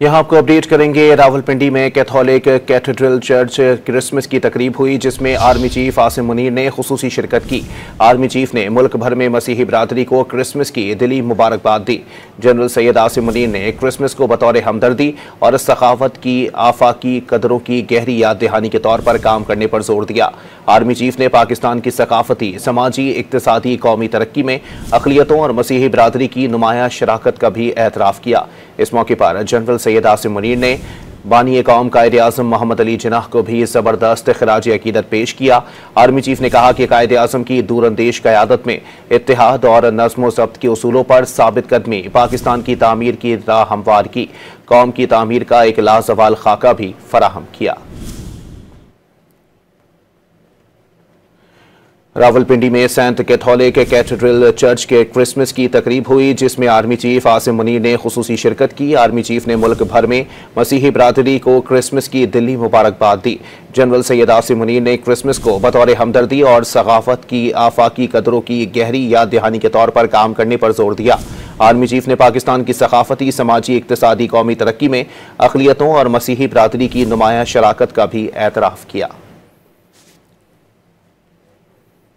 यहाँ आपको अपडेट करेंगे। रावलपिंडी में कैथोलिक कैथेड्रल चर्च क्रिसमस की तकरीब हुई, जिसमें आर्मी चीफ आसिम मुनीर ने खुसूसी शिरकत की। आर्मी चीफ ने मुल्क भर में मसीही बिरादरी को क्रिसमस की दिली मुबारकबाद दी। जनरल सैयद आसिम मुनीर ने क्रिसमस को बतौर हमदर्दी और सखावत की आफाकी कदरों की गहरी याद दहानी के तौर पर काम करने पर जोर दिया। आर्मी चीफ ने पाकिस्तान की सकाफती, समाजी, इक्तिसादी, कौमी तरक्की में अक़लियतों और मसीही बिरादरी की नुमाया शराकत का भी एतराफ़ किया। इस मौके पर जनरल सैयद आसिम मुनीर ने बानी कौम कायद आज़म मोहम्मद अली जिन्नाह को भी ज़बरदस्त खिराज अकीदत पेश किया। आर्मी चीफ ने कहा कि कायद आज़म की दूरअंदेश क़यादत में इत्तेहाद और नज़्म व ज़ब्त के उसूलों पर साबित कदमी पाकिस्तान की तामीर की राह हमवार की, कौम की तामीर का एक लाजवाल खाका भी फराहम किया। रावलपिंडी में सेंट कैथोलिक कैथेड्रल चर्च के क्रिसमस की तकरीब हुई, जिसमें आर्मी चीफ आसिम मुनीर ने खुसूसी शिरकत की। आर्मी चीफ ने मुल्क भर में मसीही बिरादरी को क्रिसमस की दिली मुबारकबाद दी। जनरल सैयद आसिम मुनीर ने क्रिसमस को बतौर हमदर्दी और सगाफत की आफाकी कदरों की गहरी याद दहानी के तौर पर काम करने पर जोर दिया। आर्मी चीफ ने पाकिस्तान की सकाफती, समाजी, इक्तिसादी, कौमी तरक्की में अक़लियतों और मसीही बिरादरी की नुमाया शराकत का भी एतराफ़ किया।